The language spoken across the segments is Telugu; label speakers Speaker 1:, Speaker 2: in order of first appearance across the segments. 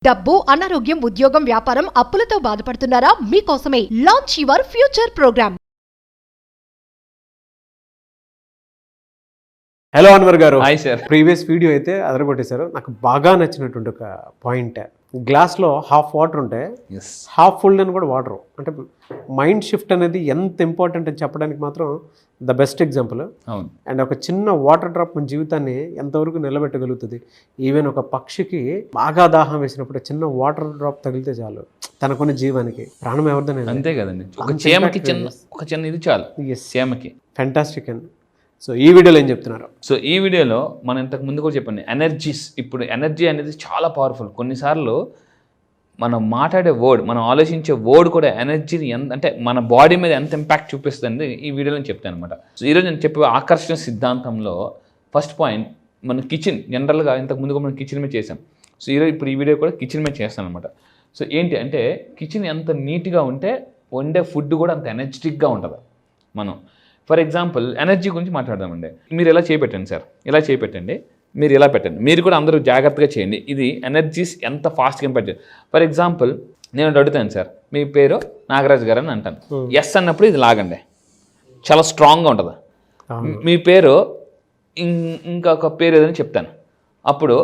Speaker 1: డబ్బు, అనారోగ్యం, ఉద్యోగం, వ్యాపారం, అప్పులతో బాధపడుతున్నారా? మీకోసమే launch your future program.
Speaker 2: Hello Anwar గారు.
Speaker 3: Hi sir.
Speaker 2: ప్రీవియస్ వీడియో అయితే అదరగొట్టేశారు. నాకు బాగా నచ్చినటువంటి ఒక పాయింట్, గ్లాస్లో హాఫ్ వాటర్ ఉంటే హాఫ్ ఫుల్ అని కూడా వాటర్. అంటే మైండ్ షిఫ్ట్ అనేది ఎంత ఇంపార్టెంట్ అని చెప్పడానికి మాత్రం ద బెస్ట్ ఎగ్జాంపుల్. అండ్ ఒక చిన్న వాటర్ డ్రాప్ మన జీవితాన్ని ఎంతవరకు నిలబెట్టగలుగుతుంది. ఈవెన్ ఒక పక్షికి బాగా దాహం వేసినప్పుడు చిన్న వాటర్ డ్రాప్ తగిలితే చాలు తనకున్న జీవానికి ప్రాణం ఎవరిదని.
Speaker 3: అంతే కదండి. ఒక చీమకి ఒక చిన్న ఇది చాలు చీమకి.
Speaker 2: ఫ్యాంటాస్టిక్ అండి. సో ఈ వీడియోలో ఏం చెప్తున్నారు?
Speaker 3: సో ఈ వీడియోలో మనం ఇంతకు ముందు కూడా చెప్పండి, ఎనర్జీస్. ఇప్పుడు ఎనర్జీ అనేది చాలా పవర్ఫుల్. కొన్నిసార్లు మనం మాట్లాడే వర్డ్, మనం ఆలోచించే వర్డ్ కూడా ఎనర్జీని అంటే మన బాడీ మీద ఎంత ఇంపాక్ట్ చూపిస్తుంది ఈ వీడియోలో చెప్తాను అనమాట. సో ఈరోజు నేను చెప్పే ఆకర్షణ సిద్ధాంతంలో ఫస్ట్ పాయింట్ మన కిచెన్. జనరల్గా ఇంతకు ముందు కూడా మనం కిచెన్ మీద చేసాం. సో ఇప్పుడు ఈ వీడియో కూడా కిచెన్ మీద చేస్తాను అనమాట. సో ఏంటి అంటే కిచెన్ ఎంత నీట్గా ఉంటే వండే ఫుడ్ కూడా అంత ఎనర్జెటిక్గా ఉంటుంది. మనం ఫర్ ఎగ్జాంపుల్ ఎనర్జీ గురించి మాట్లాడదామండి. మీరు ఎలా చేపెట్టండి సార్, ఇలా చేపెట్టండి, మీరు ఇలా పెట్టండి. మీరు కూడా అందరూ జాగ్రత్తగా చేయండి. ఇది ఎనర్జీస్ ఎంత ఫాస్ట్గా ఇంపాక్ట్. ఫర్ ఎగ్జాంపుల్ నేను అడుగుతాను, సార్ మీ పేరు నాగరాజు గారు అని అంటాను. ఎస్ అన్నప్పుడు ఇది లాగండి, చాలా స్ట్రాంగ్గా ఉంటుంది. మీ పేరు ఇంకొక పేరు ఏదని చెప్తాను, అప్పుడు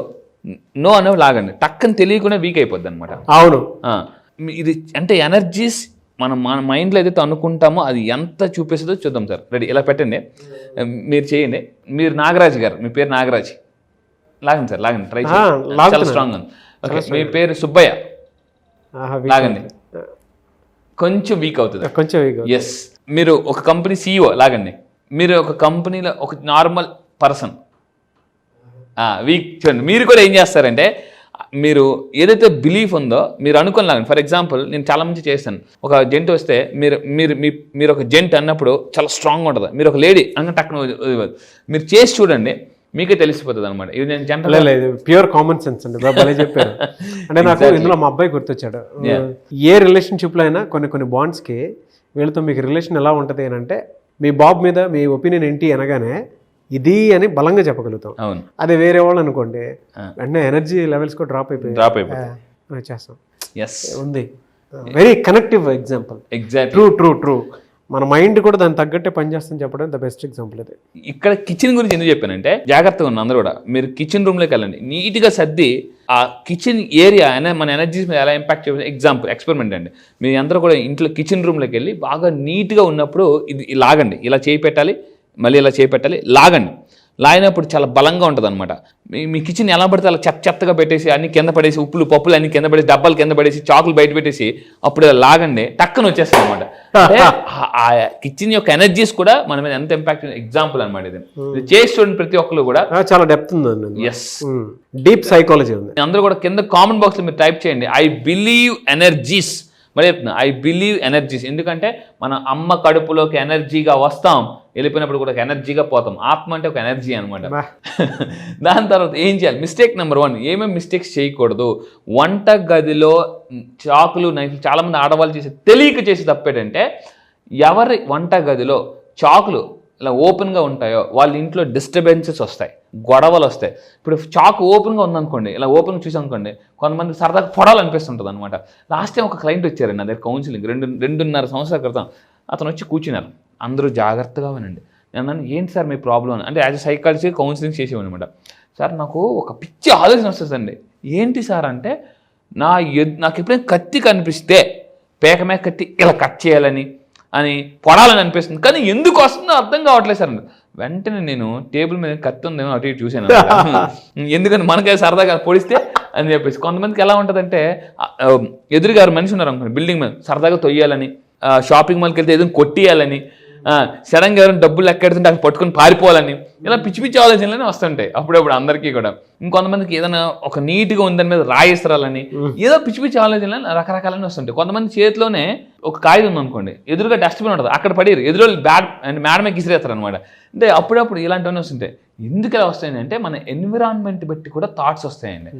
Speaker 3: నో అనేవి లాగండి. టక్కని తెలియకుండా వీక్ అయిపోద్ది అనమాట.
Speaker 2: అవును.
Speaker 3: ఇది అంటే ఎనర్జీస్ మనం మన మైండ్లో ఏదైతే అనుకుంటామో అది ఎంత చూపిస్తుందో చూద్దాం సార్. రెడీ, ఇలా పెట్టండి, మీరు చేయండి. మీరు నాగరాజు గారు, మీ పేరు నాగరాజ్, లాగండి సార్, లాగండి, ట్రై చేయండి, చాలా స్ట్రాంగ్ ఉంది. ఓకే, మీ పేరు సుబ్బయ్య, లాగండి, కొంచెం వీక్ అవుతుంది, కొంచెం వీక్. ఎస్, మీరు ఒక కంపెనీ CEO, లాగండి. మీరు ఒక కంపెనీలో ఒక నార్మల్ పర్సన్, వీక్. చూడండి, మీరు కూడా ఏం చేస్తారంటే మీరు ఏదైతే బిలీఫ్ ఉందో మీరు అనుకోలేండి. ఫర్ ఎగ్జాంపుల్ నేను చాలా మంది చేస్తాను. ఒక జెంట్ వస్తే మీరు ఒక జెంట్ అన్నప్పుడు చాలా స్ట్రాంగ్గా ఉంటుంది. మీరు ఒక లేడీ అన్న టక్కున మీరు చేసి చూడండి, మీకే తెలిసిపోతుంది అనమాట. ఇది నేను జనరల్
Speaker 2: ప్యూర్ కామన్ సెన్స్ అండి, బాగా చెప్పారు. అంటే నాకు ఇందులో మా అబ్బాయి గుర్తొచ్చాడు. ఏ రిలేషన్షిప్లో అయినా కొన్ని బాండ్స్కి వీళ్ళతో మీకు రిలేషన్ ఎలా ఉంటుంది అని అంటే మీ బాబు మీద మీ ఒపీనియన్ ఏంటి అనగానే ఇది అని బలంగా చెప్పగలుగుతాం.
Speaker 3: అవును.
Speaker 2: అదే వేరే వాళ్ళు అనుకోండి, వెంటనే ఎనర్జీ లెవెల్స్ కూడా డ్రాప్ అయిపోయి చేస్తాం. ఉంది very connective example.
Speaker 3: Exactly,
Speaker 2: true. మన మైండ్ కూడా దాన్ని తగ్గట్టే పనిచేస్తుంది చెప్పడం ద బెస్ట్ ఎగ్జాంపుల్ ఇది.
Speaker 3: ఇక్కడ కిచెన్ గురించి ఎందుకు చెప్పానంటే జాగ్రత్తగా ఉన్న అందరూ కూడా మీరు కిచెన్ రూమ్లోకి వెళ్ళండి, నీట్గా సర్ది ఆ కిచెన్ ఏరియా మన ఎనర్జీస్ మీద ఎలా ఇంపాక్ట్ చేయాలి. ఎగ్జాంపుల్ ఎక్స్పెరిమెంట్ అండి. మీ అందరూ కూడా ఇంట్లో కిచెన్ రూమ్లోకి వెళ్ళి బాగా నీట్గా ఉన్నప్పుడు ఇది లాగండి, ఇలా చేయి పెట్టాలి, మళ్ళీ ఇలా చేపెట్టాలి, లాగండి. లాగినప్పుడు చాలా బలంగా ఉంటుంది అనమాట. మీ కిచెన్ ఎలా పడితే అలా చెత్తగా పెట్టేసి అన్ని కింద పడేసి ఉప్పులు పప్పులు అన్ని కింద పడేసి డబ్బాలు కింద పడేసి చాకులు బయట పెట్టేసి అప్పుడు ఇలా లాగండి, టక్కన వచ్చేస్తుంది అనమాట. అంటే ఆ కిచెన్ యొక్క ఎనర్జీస్ కూడా మన మీద ఎంత ఇంపాక్ట్ ఎగ్జాంపుల్ అనమాట. ఇది చేసి చూడండి ప్రతి ఒక్కరు కూడా.
Speaker 2: చాలా డెప్త్ ఉంది.
Speaker 3: ఎస్,
Speaker 2: డీప్ సైకాలజీ ఉంది.
Speaker 3: అందరూ కూడా కింద కామెంట్ బాక్స్లో మీరు టైప్ చేయండి, ఐ బిలీవ్ ఎనర్జీస్. మరి చెప్తున్నా, ఐ బిలీవ్ ఎనర్జీస్. ఎందుకంటే మన అమ్మ కడుపులోకి ఎనర్జీగా వస్తాం, వెళ్ళిపోయినప్పుడు కూడా ఒక ఎనర్జీగా పోతాం. ఆత్మ అంటే ఒక ఎనర్జీ అనమాట. దాని తర్వాత ఏం చేయాలి? మిస్టేక్ నెంబర్ 1, ఏమేమి మిస్టేక్స్ చేయకూడదు. వంట గదిలో చాకులు నైఫ్లు చాలామంది ఆడవాళ్ళు తెలియక చేసి తప్పేటంటే, ఎవరి వంట గదిలో చాకులు ఇలా ఓపెన్గా ఉంటాయో వాళ్ళ ఇంట్లో డిస్టర్బెన్సెస్ వస్తాయి, గొడవలు వస్తాయి. ఇప్పుడు చాకు ఓపెన్గా ఉందనుకోండి, ఇలా ఓపెన్గా చూసామనుకోండి, కొంతమంది సరదాగా పొడాలనిపిస్తుంటుంది అనమాట. లాస్ట్ టైం ఒక క్లయింట్ వచ్చారండి నా దగ్గర కౌన్సిలింగ్ 2.5 సంవత్సరాల క్రితం. అతను వచ్చి కూర్చున్నారు. అందరూ జాగ్రత్తగా వినండి. నేను అన్నాను, ఏంటి సార్ మీ ప్రాబ్లం అని. అంటే యాజ్ ఎ సైకాలజీ కౌన్సిలింగ్ చేసేవాడు అనమాట. సార్ నాకు ఒక పిచ్చి ఆలోచన వస్తుందండి. ఏంటి సార్ అంటే, నాకు ఎప్పుడైనా కత్తి కనిపిస్తే పేకమే కత్తి ఇలా కట్ చేయాలని అని పొడాలని అనిపిస్తుంది, కానీ ఎందుకు వస్తుందో అర్థం కావట్లేదు సార్. వెంటనే నేను టేబుల్ మీద కత్తి ఉందేమో అటు ఇటు చూశాను. ఎందుకంటే మనకే సరదాగా పొడిస్తే అని చెప్పేసి. కొంతమందికి ఎలా ఉంటుందంటే, ఎదురుగారు మనిషి ఉన్నారు అనుకోండి, బిల్డింగ్ మీద సరదాగా తొయ్యాలని, షాపింగ్ మాల్కి వెళ్తే ఏదైనా కొట్టియాలని, సడన్గా ఎవరైనా డబ్బులు ఎక్కడుతుంటే అక్కడ పట్టుకొని పారిపోవాలని, ఇలా పిచ్చి పిచ్చి ఆలోచనలనే వస్తుంటాయి అప్పుడప్పుడు అందరికీ కూడా. ఇంకొంతమందికి ఏదైనా ఒక నీట్గా ఉందని మీద రాయిస్తారాలని, ఏదో పిచ్చి పిచ్చి ఆలోచనలు రకరకాలని వస్తుంటాయి. కొంతమంది చేతిలోనే ఒక కాగితం ఉందనుకోండి, ఎదురుగా డస్ట్బిన్ ఉంటుంది, అక్కడ పడేరు, ఎదురు బ్యాడ్ అండ్ మేడమే గిసిరేస్తారు అనమాట. అంటే అప్పుడప్పుడు ఇలాంటివన్నీ వస్తుంటాయి. ఎందుకు ఇలా వస్తాయండి అంటే మన ఎన్విరాన్మెంట్ బట్టి కూడా థాట్స్ వస్తాయండి.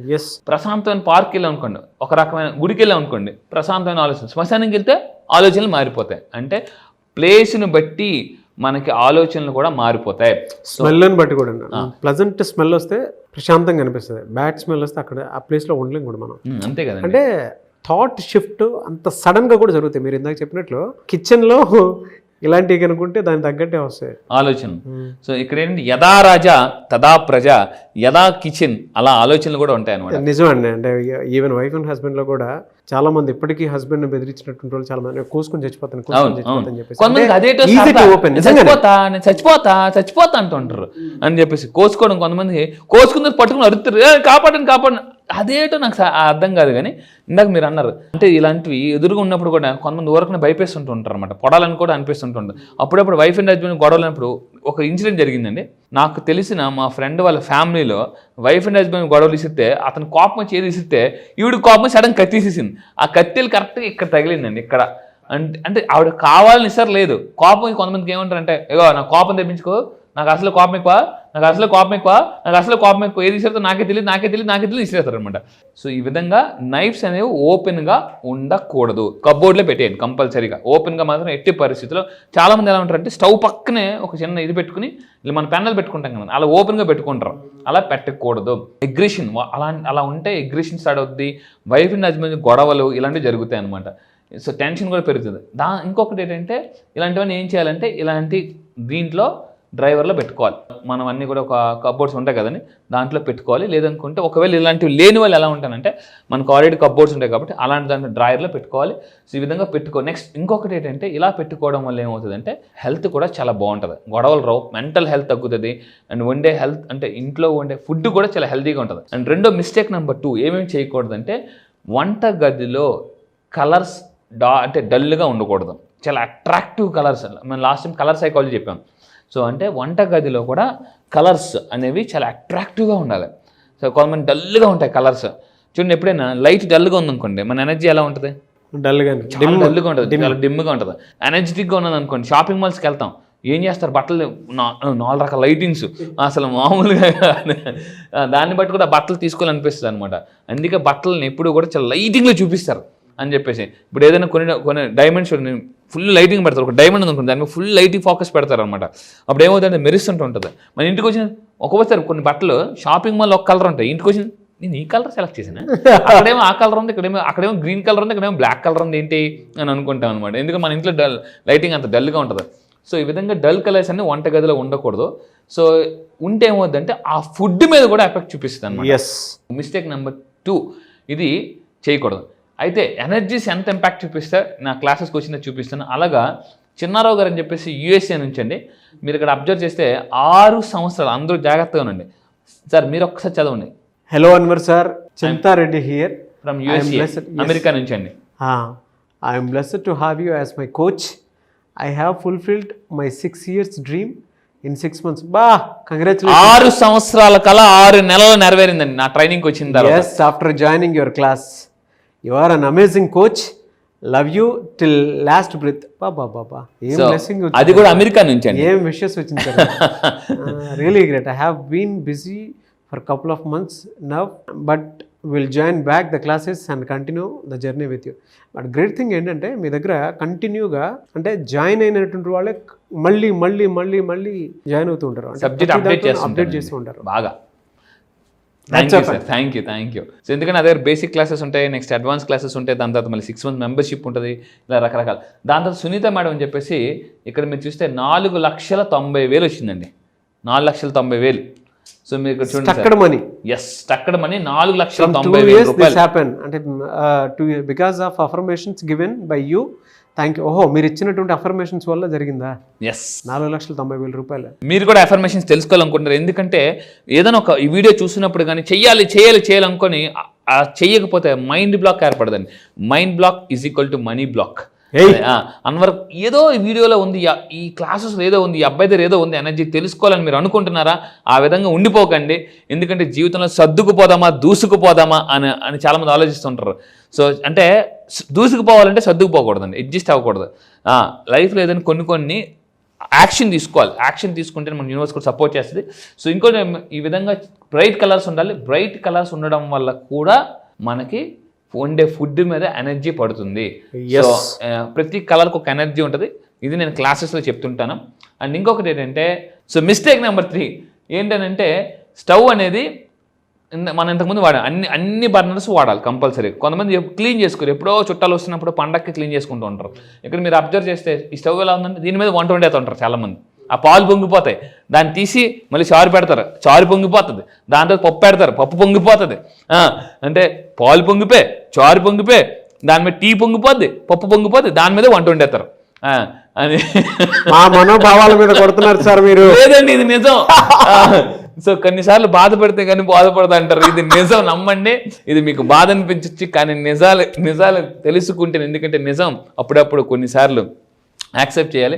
Speaker 3: ప్రశాంతమైన పార్క్ వెళ్ళాం అనుకోండి, ఒక రకమైన గుడికి వెళ్ళాం అనుకోండి, ప్రశాంతమైన ఆలోచన. శ్మశానానికి వెళ్తే ఆలోచనలు మారిపోతాయి. అంటే ప్లేస్ని బట్టి మనకి ఆలోచనలు కూడా మారిపోతాయి.
Speaker 2: స్మెల్ని బట్టి కూడా ప్లజెంట్ స్మెల్ వస్తే ప్రశాంతంగా అనిపిస్తుంది, బ్యాడ్ స్మెల్ వస్తే అక్కడ ఆ ప్లేస్లో ఉండలేం కూడా మనం.
Speaker 3: అంతే కదా.
Speaker 2: అంటే థాట్ షిఫ్ట్ అంత సడన్గా కూడా జరుగుతాయి. మీరు ఇందాక చెప్పినట్లు కిచెన్లో ఇలాంటివి కనుకుంటే దానికి తగ్గట్టే వస్తాయి
Speaker 3: ఆలోచన. సో ఇక్కడ ఏంటంటే యథా రాజా తదా ప్రజ, యథా కిచెన్, అలా ఆలోచనలు కూడా ఉంటాయి అనమాట.
Speaker 2: నిజమండి. అంటే ఈవెన్ వైఫ్ అండ్ హస్బెండ్ లో కూడా చాలా మంది ఇప్పటికీ హస్బెండ్ ని బెదిరించినటువంటి వాళ్ళు చాలా మంది కోసుకొని చచ్చిపోతాను
Speaker 3: కొంతమంది అదేటో చచ్చిపోతా అంటుంటారు అని చెప్పేసి కోసుకోవడం. కొంతమంది కోసుకున్న పట్టుకుని అరుతారు, కాపాడండి. అదేటో నాకు అర్థం కాదు. కానీ ఇందాక మీరు అన్నారు అంటే ఇలాంటివి ఎదురుగా ఉన్నప్పుడు కూడా కొంతమంది ఊరకునే భయపేస్తుంటూ ఉంటారు అనమాట, పొడాలని కూడా అనిపిస్తుంటుంది. అప్పుడప్పుడు వైఫ్ అండ్ హస్బెండ్ గొడవలైనప్పుడు ఒక ఇన్సిడెంట్ జరిగిందండి. నాకు తెలిసిన మా ఫ్రెండ్ వాళ్ళ ఫ్యామిలీలో వైఫ్ అండ్ హస్బెండ్ గొడవలు ఇసిస్తే అతను కోపం వచ్చి ఏది ఇసిస్తే ఈవిడ కోపం సడన్ కత్తిసేసింది. ఆ కత్తెలు కరెక్ట్గా ఇక్కడ తగిలిందండి, ఇక్కడ. అంటే ఆవిడ కావాలని ఇస్తారు లేదు, కోపం. కొంతమందికి ఏమంటారంటే ఇగో నా కోపం తెప్పించుకో, నాకు అసలు కోపం ఎక్కువ, ఏది ఇస్తారో నాకే తెలియదు ఇస్తారు అనమాట. సో ఈ విధంగా నైఫ్స్ అనేవి ఓపెన్గా ఉండకూడదు, కబ్బోర్డ్లో పెట్టేయండి కంపల్సరీగా. ఓపెన్గా మాత్రం ఎట్టి పరిస్థితుల్లో. చాలా మంది ఎలా ఉంటారంటే స్టవ్ పక్కనే ఒక చిన్న ఇది పెట్టుకుని మన పెన్నలు పెట్టుకుంటాం కదా, అలా ఓపెన్గా పెట్టుకుంటారు. అలా పెట్టకూడదు. ఎగ్రెషన్ అలా ఉంటే ఎగ్రెషన్ స్టార్ట్ అవుద్ది, వైఫ్ అండ్ హస్బెండ్ గొడవలు ఇలాంటివి జరుగుతాయి అనమాట. సో టెన్షన్ కూడా పెరుగుతుంది. ఇంకొకటి ఏంటంటే ఇలాంటివన్నీ ఏం చేయాలంటే ఇలాంటి దీంట్లో డ్రైవర్లో పెట్టుకోవాలి. మనం అన్నీ కూడా ఒక కబ్బోర్డ్స్ ఉంటాయి కదండి, దాంట్లో పెట్టుకోవాలి. లేదనుకుంటే ఒకవేళ ఇలాంటివి లేని వాళ్ళు ఎలా ఉంటానంటే మనకు ఆల్రెడీ కబ్బోర్డ్స్ ఉంటాయి కాబట్టి అలాంటి దాంట్లో డ్రైవర్లో పెట్టుకోవాలి. సో ఈ విధంగా నెక్స్ట్ ఇంకొకటి ఏంటంటే ఇలా పెట్టుకోవడం వల్ల ఏమవుతుందంటే హెల్త్ కూడా చాలా బాగుంటుంది, గొడవలు రావు, మెంటల్ హెల్త్ తగ్గుతుంది. అండ్ వండే హెల్త్ అంటే ఇంట్లో వండే ఫుడ్ కూడా చాలా హెల్తీగా ఉంటుంది. అండ్ రెండో మిస్టేక్ నెంబర్ 2 ఏమేమి చేయకూడదంటే వంట గదిలో కలర్స్ అంటే డల్గా ఉండకూడదు, చాలా అట్రాక్టివ్ కలర్స్. మనం లాస్ట్ టైం కలర్ సైకాలజీ చెప్పాం. సో అంటే వంట గదిలో కూడా కలర్స్ అనేవి చాలా అట్రాక్టివ్గా ఉండాలి. సో కొంతమంది డల్గా ఉంటాయి కలర్స్. చూడండి, ఎప్పుడైనా లైట్ డల్గా ఉందనుకోండి మన ఎనర్జీ ఎలా ఉంటుంది? డల్గా ఉంటుంది, చాలా డిమ్గా ఉంటుంది. ఎనర్జెటిక్గా ఉన్నది అనుకోండి, షాపింగ్ మాల్స్కి వెళ్తాం, ఏం చేస్తారు, బట్టలు 4 రకాల లైటింగ్స్ అసలు మామూలుగా దాన్ని బట్టి కూడా బట్టలు తీసుకోవాలనిపిస్తుంది అనమాట. అందుకే బట్టలను ఎప్పుడు కూడా చాలా లైటింగ్లో చూపిస్తారు అని చెప్పేసి. ఇప్పుడు ఏదైనా కొన్ని డైమండ్స్ ఫుల్ లైటింగ్ పెడతారు, ఒక డైమండ్ అనుకుంటుంది దాని మీద ఫుల్ లైటింగ్ ఫోకస్ పెడతారు అనమాట. అప్పుడు ఏమవుతుందంటే మెరుస్తుంటూ ఉంటుంది. మన ఇంటికి వచ్చిన ఒక్కొక్కసారి కొన్ని బట్టలు షాపింగ్ మాల్ ఒక కలర్ ఉంటాయి, ఇంటికి వచ్చిన నేను ఈ కలర్ సెలెక్ట్ చేసాను, అక్కడేమో ఆ కలర్ ఉంది, అక్కడేమో గ్రీన్ కలర్ ఉంది, ఇక్కడేమో బ్లాక్ కలర్ ఉంది, ఏంటి అని అనుకుంటాం అనమాట. ఎందుకంటే మన ఇంట్లో లైటింగ్ అంత డల్గా ఉంటుంది. సో ఈ విధంగా డల్ కలర్స్ అన్ని వంట గదిలో ఉండకూడదు. సో ఉంటే ఏమవుతుందంటే ఆ ఫుడ్ మీద కూడా ఎఫెక్ట్ చూపిస్తుంది అనమాట. మిస్టేక్ నెంబర్ 2 ఇది చేయకూడదు. అయితే ఎనర్జీస్ ఎంత ఇంపాక్ట్ చూపిస్తే నా క్లాసెస్కి వచ్చిందో చూపిస్తాను. అలాగా చిన్నారావు గారు అని చెప్పేసి యూఎస్ఏ నుంచి అండి. మీరు ఇక్కడ అబ్జర్వ్ చేస్తే 6 సంవత్సరాలు, అందరూ జాగ్రత్తగా ఉండండి సార్, మీరు ఒక్కసారి చదవండి.
Speaker 2: Hello Anwar sir, Chinta Reddy here
Speaker 3: from USA, America నుంచి అండి.
Speaker 2: I'm blessed to have you as my coach. I have fulfilled my 6 years dream in 6 months. Congratulation.
Speaker 3: 6 సంవత్సరాల కల 6 నెలలు నెరవేరిందండి నా ట్రైనింగ్కి వచ్చిన తర్వాత.
Speaker 2: yes, after joining your class. You are an amazing coach. Love you till last breath. Baba. ఏం బ్లెస్సింగ్.
Speaker 3: అది కూడా అమెరికా నుంచి అండి.
Speaker 2: ఏం విషెస్ వచ్చింది sir. Really great. I have been busy for a couple of months now, but will join back the classes and continue the journey with you. But great thing ఏంటంటే మీ దగ్గర కంటిన్యూగా అంటే జాయిన్ అయినటువంటి వాళ్ళే మళ్ళీ జాయిన్ అవుతూ ఉంటారు,
Speaker 3: సబ్జెక్ట్ అప్డేట్
Speaker 2: చేస్తూ ఉంటారు
Speaker 3: బాగా. Thank you. సో ఎందుకంటే అదే బేసిక్ క్లాసెస్ ఉంటాయి, నెక్స్ట్ అడ్వాన్స్ క్లాసెస్ ఉంటాయి, దాని తర్వాత మళ్ళీ 6 months మెంబర్షిప్ ఉంటుంది, ఇలా రకరకాల. దాని తర్వాత సునీత మేడం అని చెప్పేసి ఇక్కడ మీరు చూస్తే 4,90,000 వచ్చిందండి. 4,90,000. సో మీరు ఇక్కడ చూడండి,
Speaker 2: స్టక్డ్ మనీ.
Speaker 3: స్టక్డ్ మనీ 4,90,000 రూపాయలు.
Speaker 2: అంటే because of affirmations given by you. Thank you. ఓహో, మీరు ఇచ్చినటువంటి అఫర్మేషన్స్ వల్ల జరిగిందా? 4,90,000 రూపాయలు.
Speaker 3: మీరు కూడా అఫర్మేషన్స్ తెలుసుకోవాలనుకుంటారు. ఎందుకంటే ఏదైనా ఒక వీడియో చూసినప్పుడు కానీ చేయాలనుకొని చెయ్యకపోతే మైండ్ బ్లాక్ ఏర్పడదండి. Mind block is equal to money block. Anwar ఏదో ఈ వీడియోలో ఉంది, ఈ క్లాసెస్ ఏదో ఉంది, ఈ అబ్బాయి దగ్గర ఏదో ఉంది ఎనర్జీ తెలుసుకోవాలని మీరు అనుకుంటున్నారా? ఆ విధంగా ఉండిపోకండి. ఎందుకంటే జీవితంలో సర్దుకుపోదామా దూసుకుపోదామా అని చాలామంది ఆలోచిస్తుంటారు. సో అంటే దూసుకుపోవాలంటే సర్దుకుపోకూడదండి, అడ్జస్ట్ అవ్వకూడదు. లైఫ్లో ఏదైనా కొన్ని యాక్షన్ తీసుకోవాలి. యాక్షన్ తీసుకుంటే మన యూనివర్స్ కూడా సపోర్ట్ చేస్తుంది. సో ఇంకోటి ఈ విధంగా బ్రైట్ కలర్స్ ఉండాలి. బ్రైట్ కలర్స్ ఉండడం వల్ల కూడా మనకి వండే ఫుడ్ మీద ఎనర్జీ పడుతుంది. సో ప్రతి కలర్కి ఒక ఎనర్జీ ఉంటుంది. ఇది నేను క్లాసెస్లో చెప్తుంటాను. అండ్ ఇంకొకటి ఏంటంటే, సో మిస్టేక్ నెంబర్ 3 ఏంటంటే, స్టవ్ అనేది మనం ఇంతకుముందు అన్ని బర్నర్స్ వాడాలి కంపల్సరీ. కొంతమంది క్లీన్ చేసుకోరు, ఎప్పుడో చుట్టాలు వస్తున్నప్పుడు పండక్కి క్లీన్ చేసుకుంటూ ఉంటారు. ఇక్కడ మీరు అబ్జర్వ్ చేస్తే ఈ స్టవ్ ఎలా ఉందంటే దీని మీద వంట వండేస్తుంటారు చాలామంది. ఆ పాలు పొంగిపోతాయి, దాన్ని తీసి మళ్ళీ చారు పెడతారు, చారు పొంగిపోతుంది. దాంతో పప్పు పెడతారు, పప్పు పొంగిపోతుంది. అంటే పాలు పొంగిపోయి, చారు పొంగిపోయి, దాని మీద టీ పొంగిపోద్ది, పప్పు పొంగిపోద్ది, దాని మీద వంట వండేస్తారు అని
Speaker 2: మా మనోభావాల మీద కొడుతున్నారు సార్ మీరు.
Speaker 3: లేదండి, ఇది నిజం. సో కొన్నిసార్లు బాధపడితే కానీ బాధపడదు అంటారు. ఇది నిజం, నమ్మండి. ఇది మీకు బాధ అనిపించచ్చు, కానీ నిజాలు తెలుసుకుంటే, ఎందుకంటే నిజం అప్పుడప్పుడు కొన్నిసార్లు యాక్సెప్ట్ చేయాలి.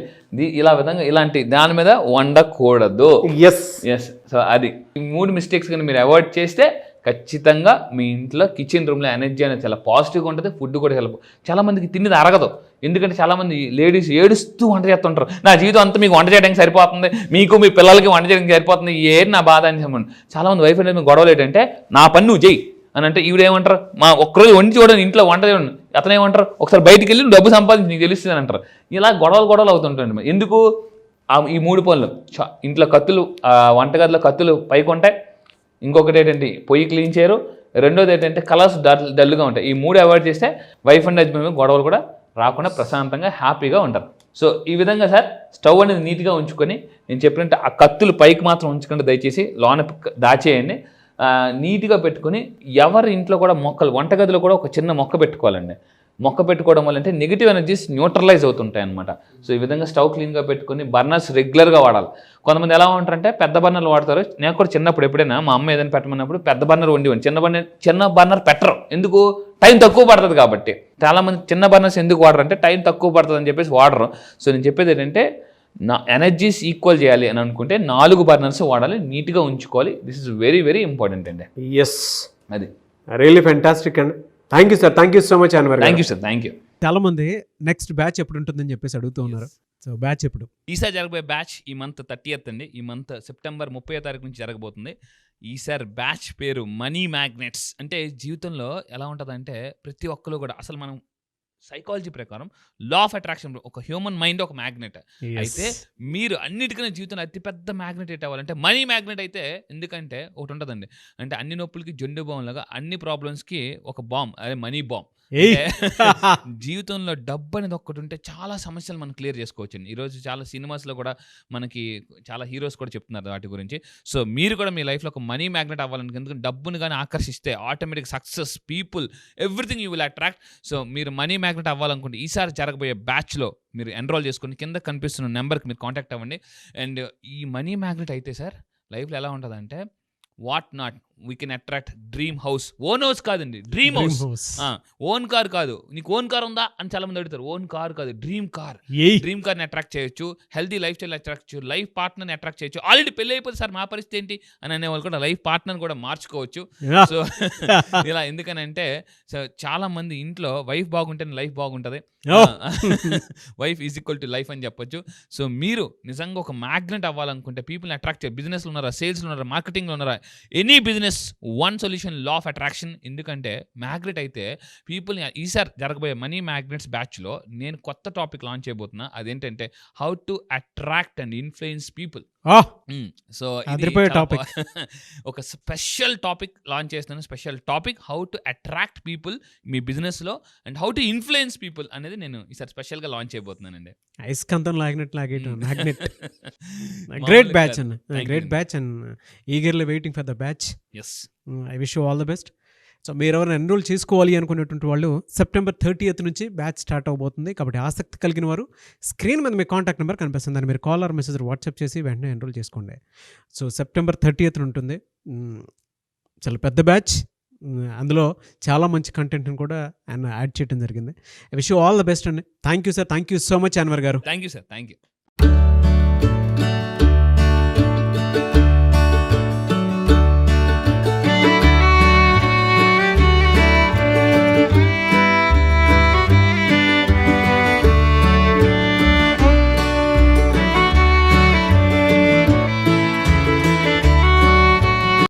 Speaker 3: ఇలాంటి దాని మీద వండకూడదు. ఎస్. సో అది ఈ 3 మిస్టేక్స్ కానీ మీరు అవాయిడ్ చేస్తే ఖచ్చితంగా మీ ఇంట్లో కిచెన్ రూమ్లో ఎనర్జీ అనేది చాలా పాజిటివ్గా ఉంటుంది. ఫుడ్ కూడా చాలా మందికి తినేది అరగదు. ఎందుకంటే చాలామంది లేడీస్ ఏడుస్తూ వంట చేస్తుంటారు. నా జీవితం అంతా మీకు వంట చేయడానికి సరిపోతుంది, మీకు మీ పిల్లలకి వంట చేయడానికి సరిపోతుంది, ఏంటి నా బాధ అని చెప్పండి. చాలామంది వైఫ్ అనేది గొడవలు ఏంటంటే, నా పని నువ్వు చెయ్యి అని అంటే ఈవిడేమంటారు, ఒక్కరోజు వండి చూడండి, ఇంట్లో వంట చూడండి. అతను ఏమంటారు, ఒకసారి బయటికి వెళ్ళి డబ్బు సంపాదించి నీకు తెలుస్తుంది అని అంటారు. ఇలా గొడవలు అవుతుంటాయండి. ఎందుకు? ఈ 3 పనులు. ఇంట్లో కత్తులు, వంటగదిలో కత్తులు పైకి ఉంటాయి. ఇంకొకటి ఏంటంటే పొయ్యి క్లీన్ చేయరు. రెండోది ఏంటంటే కలర్స్ డల్గా ఉంటాయి. ఈ 3 అవాయిడ్ చేస్తే వైఫ్ అండ్ హస్బెండ్ గొడవలు కూడా రాకుండా ప్రశాంతంగా హ్యాపీగా ఉంటారు. సో ఈ విధంగా సార్ స్టవ్ అనేది నీట్గా ఉంచుకొని, నేను చెప్పినట్టు ఆ కత్తులు పైకి మాత్రం ఉంచుకుంటే దయచేసి లోన దాచేయండి. నీట్గా పెట్టుకుని, ఎవరి ఇంట్లో కూడా మొక్కలు, వంటగదిలో కూడా ఒక చిన్న మొక్క పెట్టుకోవాలండి. మొక్క పెట్టుకోవడం వల్ల అంటే నెగిటివ్ ఎనర్జీస్ న్యూట్రలైజ్ అవుతుంటాయి అనమాట. సో ఈ విధంగా స్టవ్ క్లీన్గా పెట్టుకుని బర్నర్స్ రెగ్యులర్గా వాడాలి. కొంతమంది ఎలా ఉంటారంటే పెద్ద బర్నర్లు వాడతారు. నేను కూడా చిన్నప్పుడు ఎప్పుడైనా మా అమ్మ ఏదైనా పెట్టమన్నప్పుడు పెద్ద బర్నర్ వండి చిన్న బర్నర్ పెట్టరు. ఎందుకు? టైం తక్కువ పడుతుంది కాబట్టి. చాలామంది చిన్న బర్నర్స్ ఎందుకు వాడరు అంటే టైం తక్కువ పడుతుంది అని చెప్పేసి వాడరు. సో నేను చెప్పేది ఏంటంటే, నా ఎనర్జీస్ ఈక్వల్ చేయాలి అని అనుకుంటే 4 బర్నర్స్ వాడాలి, నీట్గా ఉంచుకోవాలి. This is very very important అండి.
Speaker 2: ఎస్,
Speaker 3: అది
Speaker 2: రియల్లీ ఫెంటాస్టిక్ అండి. Thank you sir, thank you so much Anwar.
Speaker 3: Thank you sir, thank you.
Speaker 4: చాలా మంది నెక్స్ట్ బ్యాచ్ ఎప్పుడు ఉంటుందని చెప్పేసి అడుగుతూ ఉన్నారు. సో బ్యాచ్ ఎప్పుడు?
Speaker 3: ఈసారి జరగబోయే బ్యాచ్ ఈ మంత్ 30th అండి. ఈ మంత్ సెప్టెంబర్ 30వ తారీఖు నుంచి జరగబోతుంది. ఈసారి బ్యాచ్ పేరు మనీ మ్యాగ్నెట్స్. అంటే జీవితంలో ఎలా ఉంటుందంటే, ప్రతి ఒక్కరు కూడా అసలు మనం సైకాలజీ ప్రకారం లా ఆఫ్ అట్రాక్షన్, ఒక హ్యూమన్ మైండ్ ఒక మ్యాగ్నెట్. అయితే మీరు అన్నిటికన్నా జీవితంలో అతిపెద్ద మ్యాగ్నెట్ ఏంటి అవ్వాలంటే మనీ మ్యాగ్నెట్ అయితే. ఎందుకంటే ఒకటి ఉంటుందండి, అంటే అన్ని నొప్పులకి జొండు బాంబ్ లాగా అన్ని ప్రాబ్లమ్స్కి ఒక బాంబ్, అదే మనీ బాంబ్. జీవితంలో డబ్బు అనేది ఒక్కటి ఉంటే చాలా సమస్యలు మనం క్లియర్ చేసుకోవచ్చు. ఈరోజు చాలా సినిమాస్లో కూడా మనకి చాలా హీరోస్ కూడా చెప్తున్నారు వాటి గురించి. సో మీరు కూడా మీ లైఫ్లో ఒక మనీ మ్యాగ్నెట్ అవ్వాలని, ఎందుకంటే డబ్బుని కానీ ఆకర్షిస్తే automatic success, people, everything you will attract. So మీరు మనీ మ్యాగ్నెట్ అవ్వాలనుకుంటే ఈసారి జరగబోయే బ్యాచ్లో మీరు ఎన్రోల్ చేసుకుని కింద కనిపిస్తున్న నెంబర్కి మీరు కాంటాక్ట్ అవ్వండి. అండ్ ఈ మనీ మ్యాగ్నెట్ అయితే సార్ లైఫ్లో ఎలా ఉంటుందంటే, what not we can attract dream house. Own house కాదండి, డ్రీమ్ హౌస్. ఓన్ కార్ కాదు. నీకు ఓన్ కార్ ఉందా అని చాలా మంది అడుగుతారు. ఓన్ కార్ కాదు, డ్రీమ్ కార్. డ్రీమ్ కార్ని అట్రాక్ట్ చేయొచ్చు, హెల్తీ లైఫ్ స్టైల్ అట్రాక్ట్ చేయొచ్చు, లైఫ్ పార్ట్నర్ని అట్రాక్ట్ చేయొచ్చు. ఆల్రెడీ పెళ్ళి అయిపోతే సార్ మా పరిస్థితి ఏంటి అని అనేవాళ్ళు కూడా లైఫ్ పార్ట్నర్ కూడా మార్చుకోవచ్చు. సో ఇలా ఎందుకనంటే, సో చాలా మంది ఇంట్లో వైఫ్ బాగుంటేనే లైఫ్ బాగుంటుంది, wife is equal to life అని చెప్పొచ్చు. సో మీరు నిజంగా ఒక మ్యాగ్నెట్ అవ్వాలనుకుంటే, పీపుల్ని అట్రాక్ట్ చేయాలి. బిజినెస్లో ఉన్నారా, సేల్స్లో ఉన్నారా, మార్కెటింగ్లో ఉన్నారా, any business, one solution, law of attraction. ఎందుకంటే మ్యాగ్నెట్ అయితే పీపుల్ని. ఈసారి జరగబోయే మనీ మ్యాగ్నెట్స్ బ్యాచ్లో నేను కొత్త టాపిక్ లాంచ్ చేయబోతున్నా. అదేంటంటే how to attract and influence people. So topic ఒక స్పెషల్ టాపిక్ లాంచ్ చేస్తున్నాను. Special topic how to attract people మీ బిజినెస్లో and how to influence people అనేది నేను ఈసారి స్పెషల్గా లాంచ్ చేయబోతున్నానండి.
Speaker 4: ఐస్కంతం లాగినట్టు మ్యాగ్నెట్. గ్రేట్ బ్యాచ్ అన్న, great batch and eagerly waiting for the batch.
Speaker 3: Yes,
Speaker 4: I wish you all the best. So మీరు ఎవరైనా ఎన్రోల్ చేసుకోవాలి అనుకునేటువంటి వాళ్ళు సెప్టెంబర్ 30th నుంచి బ్యాచ్ స్టార్ట్ అవబోతుంది. కాబట్టి ఆసక్తి కలిగిన వారు స్క్రీన్ మీద మీ కాంటాక్ట్ నెంబర్ కనిపిస్తుంది, దాన్ని మీరు కాల్ ఆర్ మెసేజ్ వాట్సాప్ చేసి వెంటనే ఎన్రోల్ చేసుకోండి. సో సెప్టెంబర్ 30th ఉంటుంది. చాలా పెద్ద బ్యాచ్, అందులో చాలా మంచి కంటెంట్ని కూడా ఆయన యాడ్ చేయడం జరిగింది. I wish you all the best అండి. Thank you sir, thank you so much Anwar గారు.
Speaker 3: Thank you sir, thank you.